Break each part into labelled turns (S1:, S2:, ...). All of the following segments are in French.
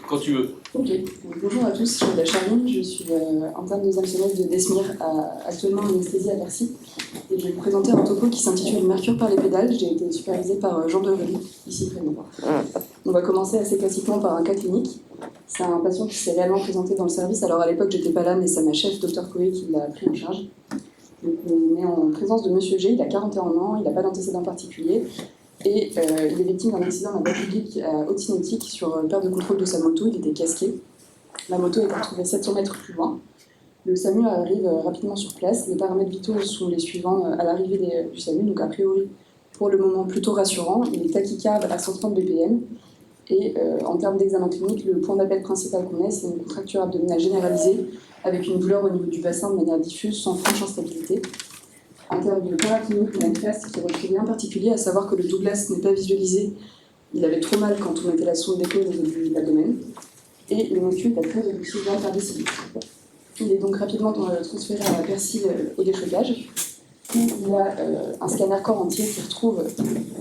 S1: Quand tu veux.
S2: Ok, donc, bonjour à tous, je m'appelle Charline, je suis interne deuxième semestre de DESMIR, actuellement en anesthésie à Percy. Et je vais vous présenter un topo qui s'intitule Mercure par les pédales. J'ai été supervisée par Jean Devrely, ici près de moi. On va commencer assez classiquement par un cas clinique. C'est un patient qui s'est réellement présenté dans le service. Alors à l'époque, j'étais pas là, mais c'est ma chef, Dr Coé, qui l'a pris en charge. Donc on est en présence de Monsieur G, il a 41 ans, il n'a pas d'antécédent particulier. Et il est victime d'un accident d'un voie publique à haute cinétique sur perte de contrôle de sa moto. Il était casqué. La moto est retrouvée 700 mètres plus loin. Le SAMU arrive rapidement sur place. Les paramètres vitaux sont les suivants à l'arrivée du SAMU. Donc a priori, pour le moment, plutôt rassurant. Il est tachycarde à 130 BPM. Et en termes d'examen clinique, le point d'appel principal qu'on a, c'est une contracture abdominale généralisée avec une douleur au niveau du bassin de manière diffuse, sans franche instabilité. En termes de paraclinique, on a une classe qui ne retrouve rien particulier, à savoir que le Douglas n'est pas visualisé. Il avait trop mal quand on mettait la sonde d'écho de l'abdomen. Et le monsieur est à 13,6 grammes par décilitre. Il est donc rapidement transféré à Percy au défocage. Où il a un scanner corps entier qui retrouve,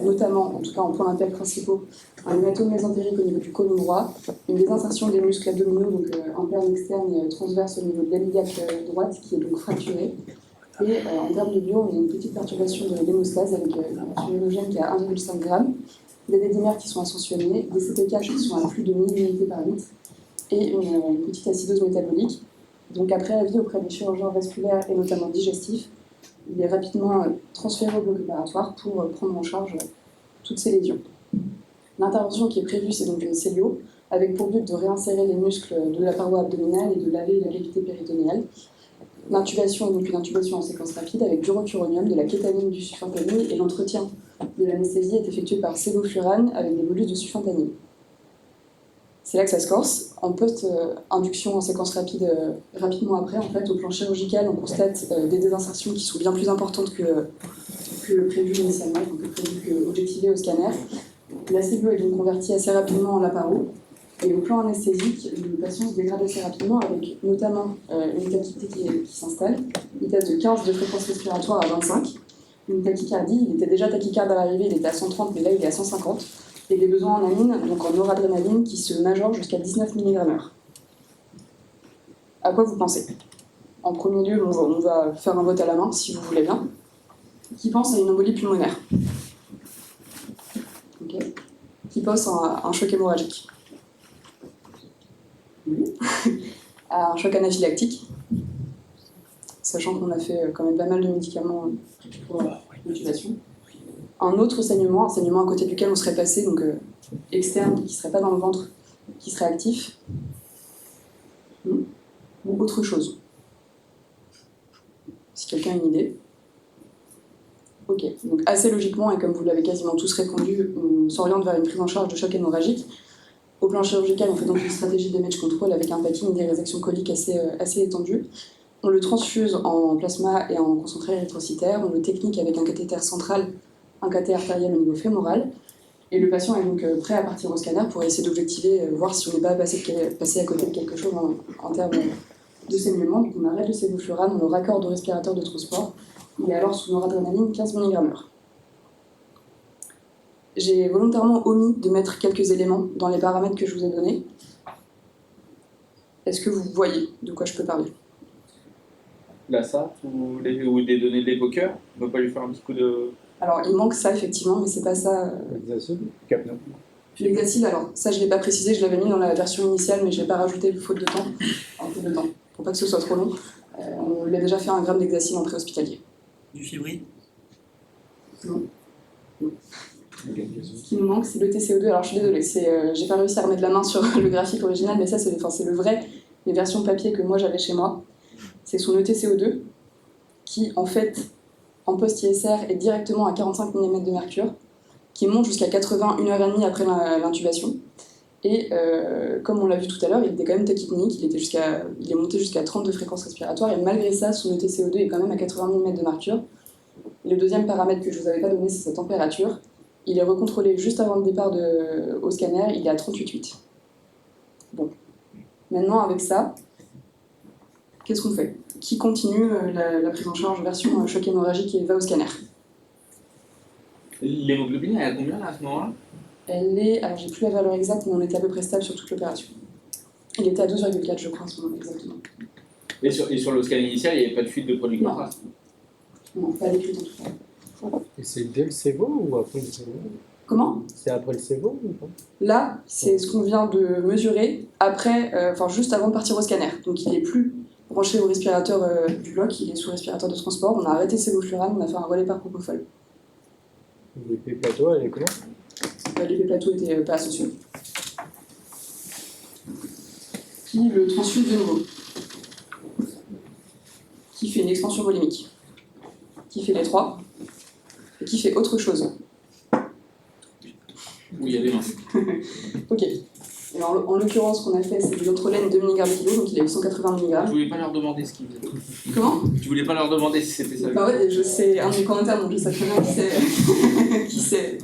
S2: notamment, en tout cas en points d'appel principaux, un hématome mésentérique au niveau du côlon droit, une désinsertion des muscles abdominaux, donc interne, externe et transverse au niveau de l'héliaque droite, qui est donc fracturée. Et en termes de bio, on a une petite perturbation de l'hémostase avec un hémogène qui est à 1,5 g, des dédimères qui sont ascensionnés, des CPK qui sont à plus de 1000 unités par litre, et une petite acidose métabolique. Donc après avis auprès des chirurgiens vasculaires et notamment digestifs, il est rapidement transféré au bloc opératoire pour prendre en charge toutes ces lésions. L'intervention qui est prévue, c'est donc une cellio, avec pour but de réinsérer les muscles de la paroi abdominale et de laver la cavité péritonéale. L'intubation est donc une intubation en séquence rapide avec du rocuronium, de la kétamine, du sulfentanyl, et l'entretien de l'anesthésie est effectué par sévoflurane avec des bolus de sulfentanyl. C'est là que ça se corse. En post-induction en séquence rapide, rapidement après, en fait, au plan chirurgical, on constate des désinsertions qui sont bien plus importantes que prévu initialement, donc que objectivé au scanner. La cellule est donc convertie assez rapidement en laparo. Et au plan anesthésique, le patient se dégrade assez rapidement avec notamment une tachycardie qui s'installe, une vitesse de 15 de fréquence respiratoire à 25, une tachycardie, il était déjà tachycarde à l'arrivée, il était à 130, mais là il est à 150, et des besoins en amine, donc en noradrénaline, qui se majorent jusqu'à 19 mg/h. À quoi vous pensez? En premier lieu, on va faire un vote à la main, si vous voulez bien. Qui pense à une embolie pulmonaire? Okay. Qui pense à un choc hémorragique? À un choc anaphylactique, sachant qu'on a fait quand même pas mal de médicaments pour l'intubation. Un autre saignement, un saignement à côté duquel on serait passé, donc externe, qui ne serait pas dans le ventre, qui serait actif, ou autre chose. Si quelqu'un a une idée. Ok, donc assez logiquement, et comme vous l'avez quasiment tous répondu, on s'oriente vers une prise en charge de choc hémorragique. Au plan chirurgical, on fait donc une stratégie damage control avec un packing des réactions coliques assez étendue. On le transfuse en plasma et en concentré érythrocytaire. On le technique avec un cathéter central, un cathéter artériel au niveau fémoral. Et le patient est donc prêt à partir au scanner pour essayer d'objectiver, voir si on n'est pas passé à côté de quelque chose en termes de saignement. Donc on arrête le sévoflurane, on le raccorde au respirateur de transport. Il est alors sous noradrénaline 15 mg/h. J'ai volontairement omis de mettre quelques éléments dans les paramètres que je vous ai donnés. Est-ce que vous voyez de quoi je peux parler?
S1: La SAT ou des données de l'évoqueur? On ne va pas lui faire un petit coup de...
S2: Alors, il manque ça, effectivement, mais c'est pas ça... L'hexacil, alors, ça, je ne l'ai pas précisé, je l'avais mis dans la version initiale, mais je ne l'ai pas rajouté, faute de temps. Pour pas que ce soit trop long. On lui a déjà fait 1 gramme d'hexacil en préhospitalier.
S3: Du fibri?
S2: Non. Ce qui nous manque, c'est le TCO2. Alors, je suis désolée, j'ai pas réussi à remettre la main sur le graphique original, mais ça, c'est le vrai, les versions papier que moi, j'avais chez moi. C'est son ETCO2, qui, en fait, en post-ISR, est directement à 45 mm de mercure, qui monte jusqu'à 80, 1h30 après l'intubation. Et comme on l'a vu tout à l'heure, il était quand même tachypnique, il est monté jusqu'à 30 de fréquence respiratoire, et malgré ça, son ETCO2 est quand même à 80 mm de mercure. Le deuxième paramètre que je ne vous avais pas donné, c'est sa température. Il est recontrôlé juste avant le départ au scanner, il est à 38,8. Bon. Maintenant, avec ça, qu'est-ce qu'on fait? Qui continue la prise en charge version choc hémorragique et va au scanner?
S1: L'hémoglobine, elle est à combien là, à ce moment-là?
S2: Elle est, alors j'ai plus la valeur exacte, mais on était à peu près stable sur toute l'opération. Il était à 12,4, je crois, en ce moment, exactement.
S1: Et sur le scan initial, il n'y avait pas de fuite de produit contraste?
S2: Non, pas d'écrit en tout cas.
S3: Et c'est dès le CEVO ou après le CEVO?
S2: Comment?
S3: C'est après le CEVO ou pas?
S2: Là, c'est ce qu'on vient de mesurer après, juste avant de partir au scanner. Donc il n'est plus branché au respirateur du bloc, il est sous respirateur de transport. On a arrêté sévoflurane, on a fait un relais par propofol.
S3: L'épée plateau, elle est comment?
S2: L'effet plateau n'était pas associé. Qui le transfuse de nouveau. Qui fait une expansion volumique. Qui fait les trois. Et qui fait autre chose.
S1: Où il y a des mains.
S2: Ok. Alors, en l'occurrence, ce qu'on a fait, c'est du Lotrolène 2 mg kg, donc il a eu 180
S1: Je
S2: mg.
S1: voulais pas leur demander ce qu'ils faisaient.
S2: Comment?
S1: Je voulais pas leur demander si c'était ça.
S2: Bah ouais, je sais, un des commentaires, donc je sais très bien qui sait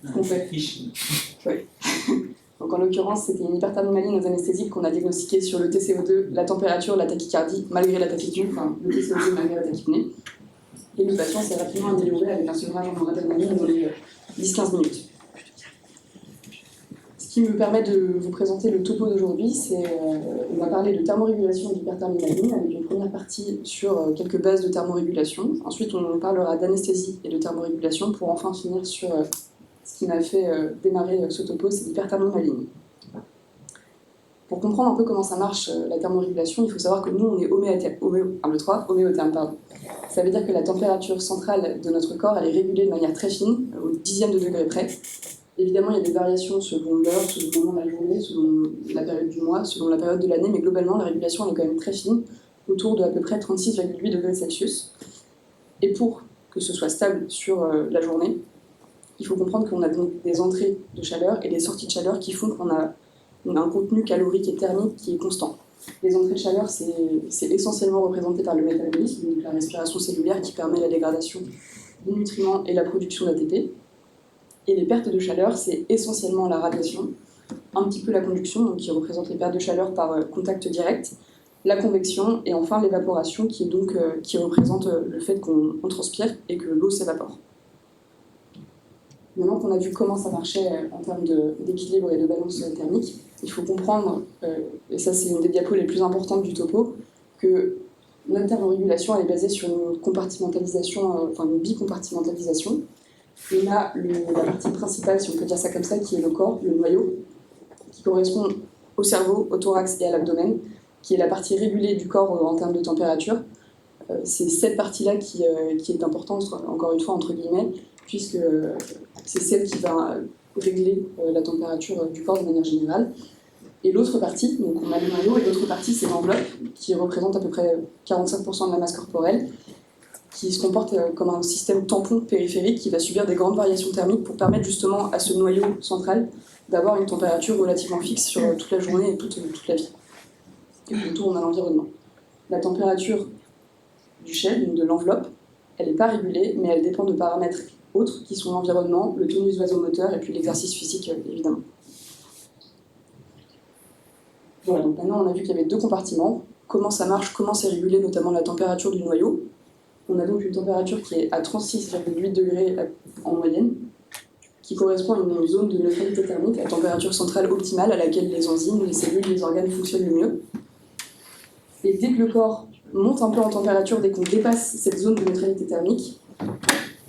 S2: ce qu'on fait. Ouais. Donc en l'occurrence, c'était une hyperthermie maligne aux anesthésiques qu'on a diagnostiquée sur le TCO2, la température, la tachycardie, malgré la tachypnée, enfin le TCO2 malgré la tachypnée. Et le patient s'est rapidement amélioré avec un sevrage en adrénaline dans les 10-15 minutes. Ce qui me permet de vous présenter le topo d'aujourd'hui, c'est on va parler de thermorégulation et d'hyperthermie maligne avec une première partie sur quelques bases de thermorégulation. Ensuite, on parlera d'anesthésie et de thermorégulation pour enfin finir sur ce qui m'a fait démarrer ce topo, c'est l'hyperthermie maligne. Pour comprendre un peu comment ça marche la thermorégulation, il faut savoir que nous, on est homéotherme. Ça veut dire que la température centrale de notre corps, elle est régulée de manière très fine, au dixième de degré près. Évidemment, il y a des variations selon l'heure, selon le moment de la journée, selon la période du mois, selon la période de l'année, mais globalement, la régulation elle est quand même très fine, autour de à peu près 36,8 degrés Celsius. Et pour que ce soit stable sur la journée, il faut comprendre qu'on a donc des entrées de chaleur et des sorties de chaleur qui font qu'on a un contenu calorique et thermique qui est constant. Les entrées de chaleur, c'est essentiellement représenté par le métabolisme, donc la respiration cellulaire qui permet la dégradation des nutriments et la production d'ATP. Et les pertes de chaleur, c'est essentiellement la radiation, un petit peu la conduction, donc qui représente les pertes de chaleur par contact direct, la convection et enfin l'évaporation qui représente le fait qu'on transpire et que l'eau s'évapore. Maintenant qu'on a vu comment ça marchait en termes d'équilibre et de balance thermique, il faut comprendre, et ça c'est une des diapos les plus importantes du topo, que notre thermorégulation elle est basée sur une compartimentalisation, une bicompartimentalisation. On a la partie principale, si on peut dire ça comme ça, qui est le corps, le noyau, qui correspond au cerveau, au thorax et à l'abdomen, qui est la partie régulée du corps en termes de température. C'est cette partie-là qui est importante, encore une fois, entre guillemets, puisque c'est celle qui va régler la température du corps de manière générale. Et l'autre partie, donc on a le noyau, et l'autre partie, c'est l'enveloppe, qui représente à peu près 45% de la masse corporelle, qui se comporte comme un système tampon périphérique qui va subir des grandes variations thermiques pour permettre justement à ce noyau central d'avoir une température relativement fixe sur toute la journée et toute la vie. Et on tourne à l'environnement. La température du shell, donc de l'enveloppe, elle n'est pas régulée, mais elle dépend de paramètres autres qui sont l'environnement, le tonus vasomoteur et puis l'exercice physique évidemment. Voilà, donc maintenant on a vu qu'il y avait deux compartiments. Comment ça marche, comment c'est régulé, notamment la température du noyau. On a donc une température qui est à 36,8 degrés en moyenne, qui correspond à une zone de neutralité thermique, la température centrale optimale à laquelle les enzymes, les cellules, les organes fonctionnent le mieux. Et dès que le corps monte un peu en température, dès qu'on dépasse cette zone de neutralité thermique,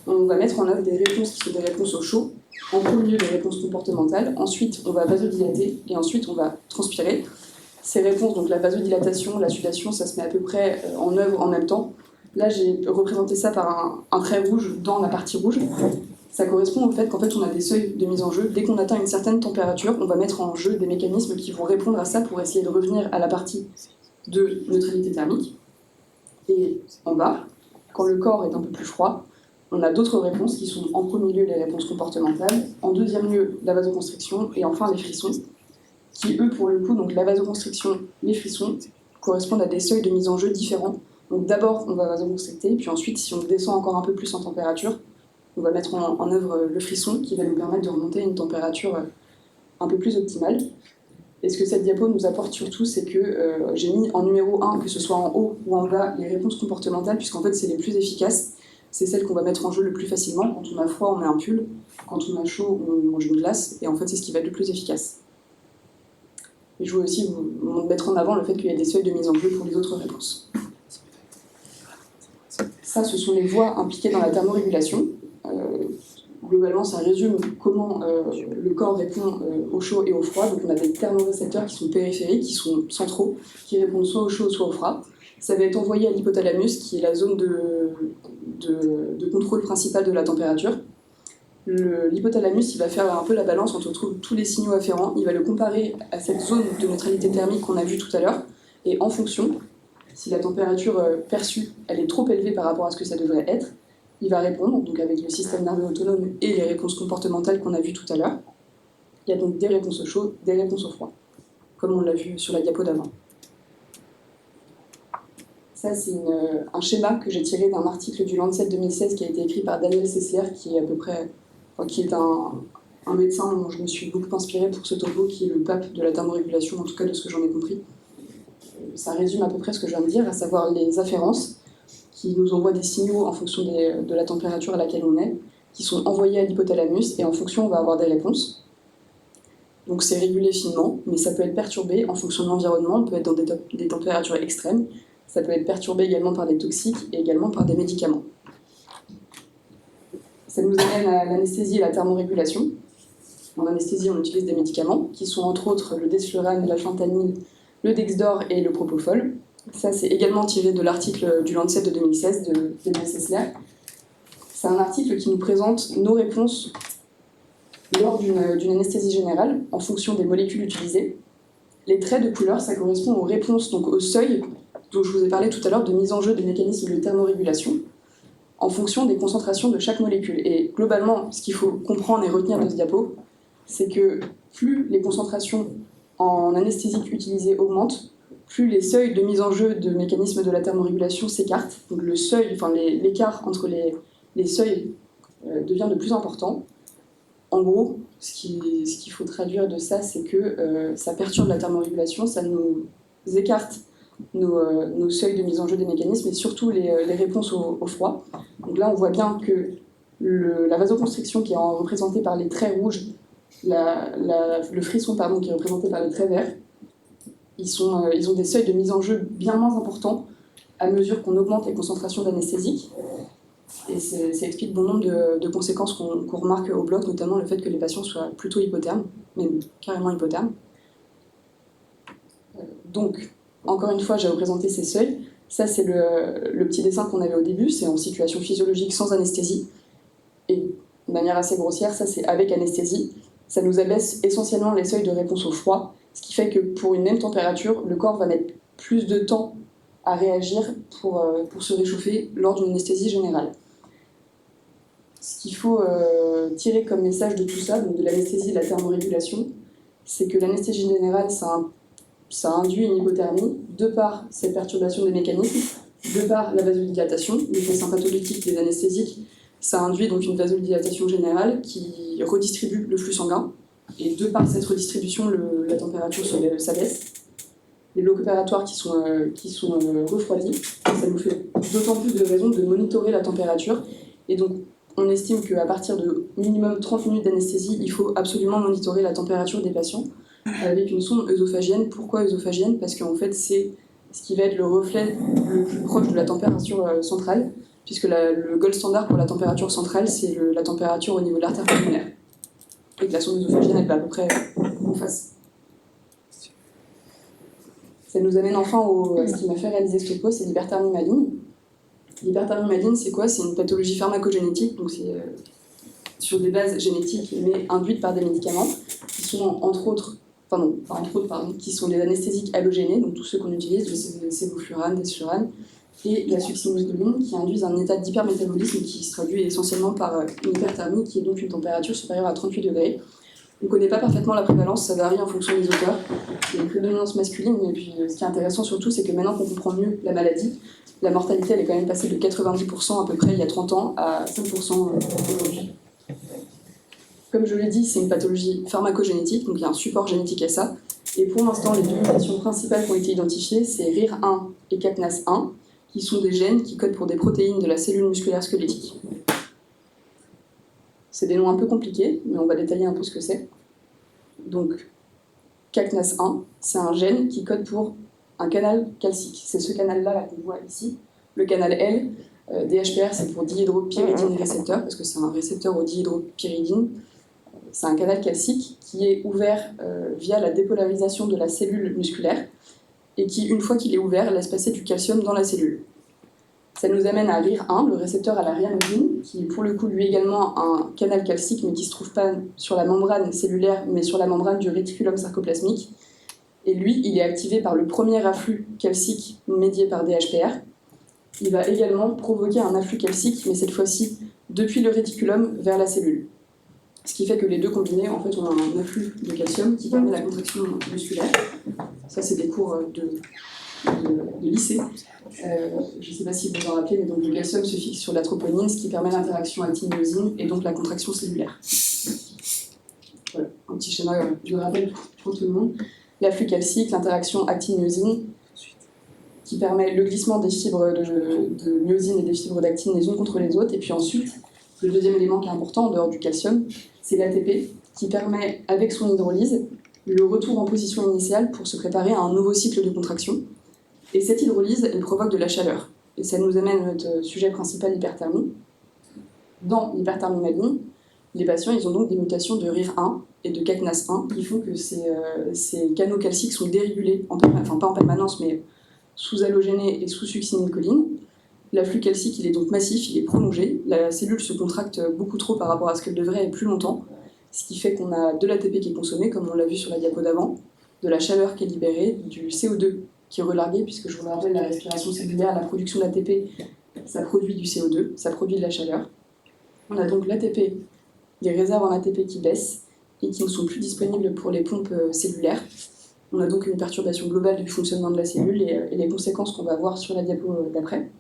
S2: on va mettre en œuvre des réponses qui sont des réponses au chaud, en premier lieu des réponses comportementales, ensuite on va vasodilater et ensuite on va transpirer. Ces réponses, donc la vasodilatation, la sudation, ça se met à peu près en œuvre en même temps. Là, j'ai représenté ça par un trait rouge dans la partie rouge. Ça correspond au fait qu'en fait, on a des seuils de mise en jeu. Dès qu'on atteint une certaine température, on va mettre en jeu des mécanismes qui vont répondre à ça pour essayer de revenir à la partie de neutralité thermique. Et en bas, quand le corps est un peu plus froid, on a d'autres réponses qui sont en premier lieu les réponses comportementales, en deuxième lieu la vasoconstriction et enfin les frissons, qui eux, pour le coup, donc la vasoconstriction, les frissons, correspondent à des seuils de mise en jeu différents. Donc d'abord, on va vasoconstricter, puis ensuite, si on descend encore un peu plus en température, on va mettre en œuvre le frisson qui va nous permettre de remonter à une température un peu plus optimale. Et ce que cette diapo nous apporte surtout, c'est que j'ai mis en numéro 1, que ce soit en haut ou en bas, les réponses comportementales, puisqu'en fait, c'est les plus efficaces. c'est celle qu'on va mettre en jeu le plus facilement. Quand on a froid, on met un pull. Quand on a chaud, on mange une glace. Et en fait, c'est ce qui va être le plus efficace. Et je voulais aussi vous mettre en avant le fait qu'il y a des seuils de mise en jeu pour les autres réponses. Ça, ce sont les voies impliquées dans la thermorégulation. Globalement, ça résume comment le corps répond au chaud et au froid. Donc on a des thermorécepteurs qui sont périphériques, qui sont centraux, qui répondent soit au chaud, soit au froid. Ça va être envoyé à l'hypothalamus, qui est la zone de contrôle principal de la température. L'hypothalamus, il va faire un peu la balance entre tous les signaux afférents. Il va le comparer à cette zone de neutralité thermique qu'on a vue tout à l'heure. Et en fonction, si la température perçue elle est trop élevée par rapport à ce que ça devrait être, il va répondre, donc avec le système nerveux autonome et les réponses comportementales qu'on a vues tout à l'heure. Il y a donc des réponses au chaud, des réponses au froid, comme on l'a vu sur la diapo d'avant. Ça, c'est un schéma que j'ai tiré d'un article du Lancet 2016 qui a été écrit par Daniel Sessler, qui est un médecin dont je me suis beaucoup inspirée pour ce topo, qui est le pape de la thermorégulation, en tout cas de ce que j'en ai compris. Ça résume à peu près ce que je viens de dire, à savoir les afférences, qui nous envoient des signaux en fonction de la température à laquelle on est, qui sont envoyés à l'hypothalamus, et en fonction, on va avoir des réponses. Donc c'est régulé finement, mais ça peut être perturbé en fonction de l'environnement, on peut être dans des températures extrêmes, ça peut être perturbé également par des toxiques et également par des médicaments. Ça nous amène à l'anesthésie et la thermorégulation. En anesthésie, on utilise des médicaments, qui sont entre autres le desflurane, la fentanyl, le Dexdor et le propofol. Ça, c'est également tiré de l'article du Lancet de 2016 de Daniel Sessler. C'est un article qui nous présente nos réponses lors d'une anesthésie générale en fonction des molécules utilisées. Les traits de couleur, ça correspond aux réponses, donc au seuil dont je vous ai parlé tout à l'heure de mise en jeu des mécanismes de thermorégulation en fonction des concentrations de chaque molécule. Et globalement, ce qu'il faut comprendre et retenir de ce diapo, c'est que plus les concentrations en anesthésique utilisées augmentent, plus les seuils de mise en jeu de mécanismes de la thermorégulation s'écartent. Donc le seuil, enfin l'écart entre les seuils devient de plus important. En gros, ce qu'il faut traduire de ça, c'est que ça perturbe la thermorégulation, ça nous écarte nos seuils de mise en jeu des mécanismes et surtout les réponses au froid. Donc là, on voit bien que la vasoconstriction qui est représentée par les traits rouges, le frisson pardon, qui est représenté par les traits verts, ils ont des seuils de mise en jeu bien moins importants à mesure qu'on augmente les concentrations d'anesthésiques. Et ça explique bon nombre de conséquences qu'on remarque au bloc, notamment le fait que les patients soient plutôt hypothermes, même carrément hypothermes. Donc, encore une fois, j'ai représenté ces seuils. Ça, c'est le petit dessin qu'on avait au début, c'est en situation physiologique sans anesthésie. Et de manière assez grossière, ça c'est avec anesthésie. Ça nous abaisse essentiellement les seuils de réponse au froid, ce qui fait que pour une même température, le corps va mettre plus de temps à réagir pour se réchauffer lors d'une anesthésie générale. Ce qu'il faut tirer comme message de tout ça, donc de l'anesthésie et de la thermorégulation, c'est que l'anesthésie générale, ça induit une hypothermie de par cette perturbation des mécanismes, de par la vasodilatation, l'effet sympatholytique des anesthésiques. Ça induit donc une vasodilatation générale qui redistribue le flux sanguin. Et de par cette redistribution, la température s'abaisse. Les blocs opératoires qui sont refroidis, ça nous fait d'autant plus de raisons de monitorer la température. Et donc, on estime qu'à partir de minimum 30 minutes d'anesthésie, il faut absolument monitorer la température des patients avec une sonde œsophagienne. Pourquoi œsophagienne ? Parce qu'en fait, c'est ce qui va être le reflet le plus proche de la température centrale, puisque le gold standard pour la température centrale, c'est la température au niveau de l'artère pulmonaire. Et que la sonde œsophagienne, elle va à peu près en face. Ça nous amène enfin à ce qui m'a fait réaliser ce topo, c'est l'hyperthermie maligne. L'hyperthermie maligne, c'est quoi ? C'est une pathologie pharmacogénétique, donc c'est sur des bases génétiques, mais induites par des médicaments, qui sont qui sont des anesthésiques halogénés, donc tous ceux qu'on utilise, le sévoflurane, desflurane, et la succinylcholine, qui induisent un état d'hypermétabolisme qui se traduit essentiellement par une hyperthermie, qui est donc une température supérieure à 38 degrés. On ne connaît pas parfaitement la prévalence, ça varie en fonction des auteurs. Il y a une prédominance masculine, et puis ce qui est intéressant surtout, c'est que maintenant qu'on comprend mieux la maladie, la mortalité elle est quand même passée de 90% à peu près il y a 30 ans à 5% aujourd'hui. Comme je l'ai dit, c'est une pathologie pharmacogénétique, donc il y a un support génétique à ça. Et pour l'instant, les deux mutations principales qui ont été identifiées, c'est RIR1 et CAPNAS1, qui sont des gènes qui codent pour des protéines de la cellule musculaire squelettique. C'est des noms un peu compliqués, mais on va détailler un peu ce que c'est. Donc, CACNAS1, c'est un gène qui code pour un canal calcique. C'est ce canal-là qu'on voit ici. Le canal L, DHPR, c'est pour dihydropyridine récepteur, parce que c'est un récepteur au dihydropyridine. C'est un canal calcique qui est ouvert via la dépolarisation de la cellule musculaire et qui, une fois qu'il est ouvert, laisse passer du calcium dans la cellule. Ça nous amène à RIR1, le récepteur à la ryanodine, qui est pour le coup lui également un canal calcique, mais qui ne se trouve pas sur la membrane cellulaire, mais sur la membrane du réticulum sarcoplasmique. Et lui, il est activé par le premier afflux calcique médié par DHPR. Il va également provoquer un afflux calcique, mais cette fois-ci depuis le réticulum vers la cellule. Ce qui fait que les deux combinés, en fait, ont un afflux de calcium qui permet la contraction musculaire. Ça, c'est des cours de lycée. Je ne sais pas si vous vous en rappelez, mais donc le calcium se fixe sur la troponine, ce qui permet l'interaction actine-myosine et donc la contraction cellulaire. Voilà, un petit schéma de rappel pour tout le monde. L'afflux calcique, l'interaction actine-myosine, qui permet le glissement des fibres de myosine et des fibres d'actine les unes contre les autres. Et puis ensuite, le deuxième élément qui est important en dehors du calcium, c'est l'ATP, qui permet, avec son hydrolyse, le retour en position initiale pour se préparer à un nouveau cycle de contraction. Et cette hydrolyse, elle provoque de la chaleur. Et ça nous amène à notre sujet principal, l'hyperthermie. Dans l'hyperthermie maligne, les patients, ils ont donc des mutations de RIR1 et de CACNAS1 qui font que ces canaux calciques sont dérégulés, enfin pas en permanence, mais sous-halogénés et sous-succinylcholine. L'afflux calcique, il est donc massif, il est prolongé. La cellule se contracte beaucoup trop par rapport à ce qu'elle devrait et plus longtemps, ce qui fait qu'on a de l'ATP qui est consommé, comme on l'a vu sur la diapo d'avant, de la chaleur qui est libérée, du CO2 qui est relargué, puisque je vous le rappelle, la respiration cellulaire, la production d'ATP, ça produit du CO2, ça produit de la chaleur. On a donc l'ATP, les réserves en ATP qui baissent et qui ne sont plus disponibles pour les pompes cellulaires. On a donc une perturbation globale du fonctionnement de la cellule et les conséquences qu'on va voir sur la diapo d'après.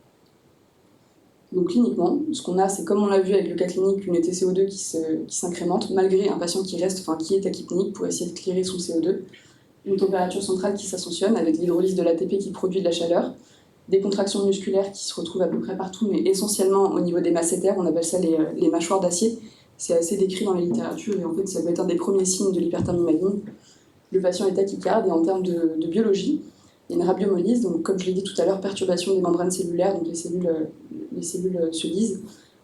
S2: Donc cliniquement, ce qu'on a, c'est comme on l'a vu avec le cas clinique, une TCO2 qui s'incrémente, malgré un patient qui est tachypnique pour essayer de clearer son CO2, une température centrale qui s'ascensionne avec l'hydrolyse de l'ATP qui produit de la chaleur, des contractions musculaires qui se retrouvent à peu près partout, mais essentiellement au niveau des masséters, on appelle ça les mâchoires d'acier. C'est assez décrit dans la littérature et en fait ça doit être un des premiers signes de l'hyperthermie maligne. Le patient est tachycarde et en termes de biologie, il y a une rabiomolyse, donc comme je l'ai dit tout à l'heure, perturbation des membranes cellulaires, donc les cellules se lisent,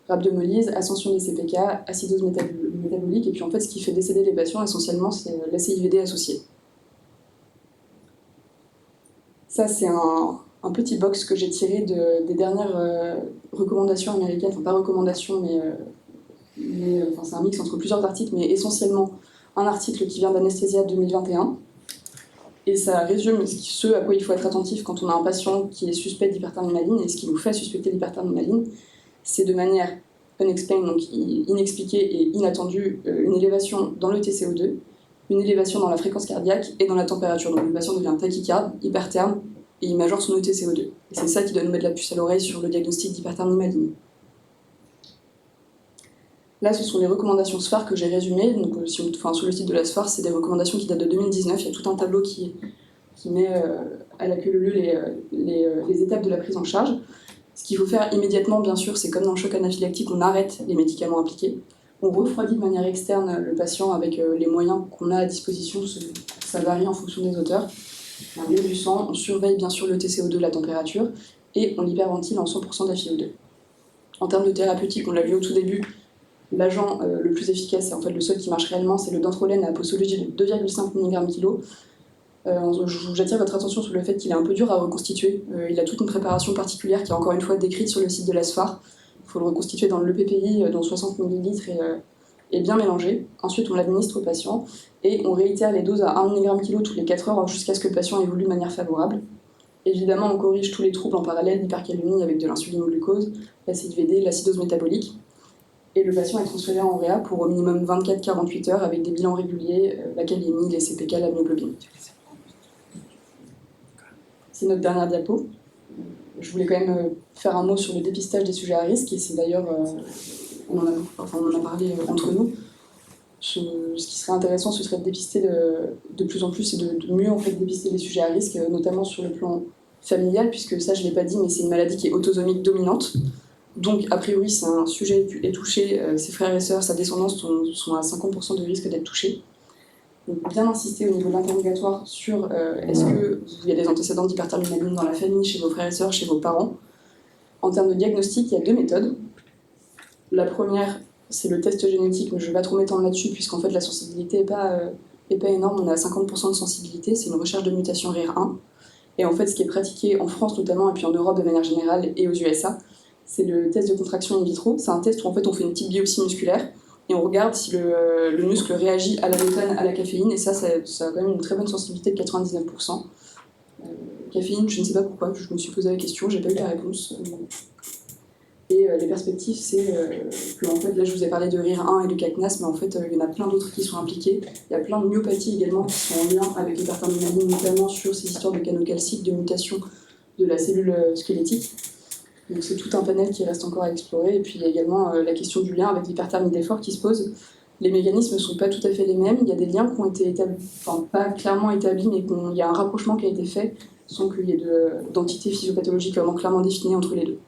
S2: rabiomolyse, ascension des CPK, acidose métabolique, et puis en fait ce qui fait décéder les patients essentiellement c'est l'ACIVD associé. Ça c'est un petit box que j'ai tiré des dernières recommandations américaines, enfin pas recommandations mais c'est un mix entre plusieurs articles, mais essentiellement un article qui vient d'Anesthésia 2021. Et ça résume ce à quoi il faut être attentif quand on a un patient qui est suspect d'hyperthermie maligne, et ce qui nous fait suspecter l'hyperthermie maligne, c'est de manière unexplained, donc inexpliquée et inattendue, une élévation dans le TCO2, une élévation dans la fréquence cardiaque et dans la température. Donc le patient devient tachycarde, hypertherme, et il majore son ETCO2. Et c'est ça qui doit nous mettre la puce à l'oreille sur le diagnostic d'hyperthermie maligne. Là, ce sont les recommandations SPHAR que j'ai résumées. Donc, sur le site de la SPHAR, c'est des recommandations qui datent de 2019. Il y a tout un tableau qui met à la queue leu les étapes de la prise en charge. Ce qu'il faut faire immédiatement, bien sûr, c'est comme dans le choc anaphylactique, on arrête les médicaments appliqués. On refroidit de manière externe le patient avec les moyens qu'on a à disposition. Ça varie en fonction des auteurs. On lire du sang, on surveille bien sûr le TCO2, la température, et on l'hyperventile en 100% d'FiO2. En termes de thérapeutique, on l'a vu au tout début, l'agent le plus efficace, et en fait le seul qui marche réellement, c'est le dantrolène à posologie de 2,5 mg/kg. J'attire votre attention sur le fait qu'il est un peu dur à reconstituer. Il a toute une préparation particulière qui est encore une fois décrite sur le site de la SPHAR. Il faut le reconstituer dans le PPI, dont 60 ml et bien mélangé. Ensuite, on l'administre au patient et on réitère les doses à 1 mg/kg toutes les 4 heures jusqu'à ce que le patient évolue de manière favorable. Évidemment, on corrige tous les troubles en parallèle, l'hypercalémie avec de l'insuline glucose, l'ACIVD, l'acidose métabolique. Et le patient est transféré en réa pour au minimum 24-48 heures avec des bilans réguliers, la kaliémie, les CPK, la myoglobine. C'est notre dernière diapo. Je voulais quand même faire un mot sur le dépistage des sujets à risque, et c'est d'ailleurs, on en a parlé entre nous. Ce qui serait intéressant, ce serait de dépister de plus en plus et de mieux en fait, dépister les sujets à risque, notamment sur le plan familiale, puisque ça je ne l'ai pas dit, mais c'est une maladie qui est autosomique dominante. Donc a priori si un sujet est touché, ses frères et sœurs, sa descendance sont à 50% de risque d'être touchés. Donc bien insister au niveau de l'interrogatoire sur est-ce qu'il y a des antécédents d'hyperthermie maligne dans la famille, chez vos frères et sœurs, chez vos parents. En termes de diagnostic, il y a 2 méthodes. La première, c'est le test génétique, mais je ne vais pas trop m'étendre là-dessus, puisqu'en fait la sensibilité n'est pas énorme, on est à 50% de sensibilité, c'est une recherche de mutation RIR1. Et en fait, ce qui est pratiqué en France notamment, et puis en Europe de manière générale, et aux USA, c'est le test de contraction in vitro. C'est un test où en fait on fait une petite biopsie musculaire, et on regarde si le muscle réagit à la méthane, à la caféine, et ça a quand même une très bonne sensibilité de 99%. Caféine, je ne sais pas pourquoi, je me suis posé la question, j'ai pas eu la réponse. Et les perspectives, c'est que en fait, là je vous ai parlé de RIR1 et de CACNAS, mais en fait il y en a plein d'autres qui sont impliqués. Il y a plein de myopathies également qui sont en lien avec l'hyperthermie maligne, notamment sur ces histoires de canaux calciques, de mutation de la cellule squelettique. Donc c'est tout un panel qui reste encore à explorer. Et puis il y a également la question du lien avec l'hyperthermie d'effort qui se pose. Les mécanismes ne sont pas tout à fait les mêmes. Il y a des liens qui ont été établis, enfin pas clairement établis, mais il y a un rapprochement qui a été fait sans qu'il y ait d'entités physiopathologiques vraiment clairement définies entre les deux.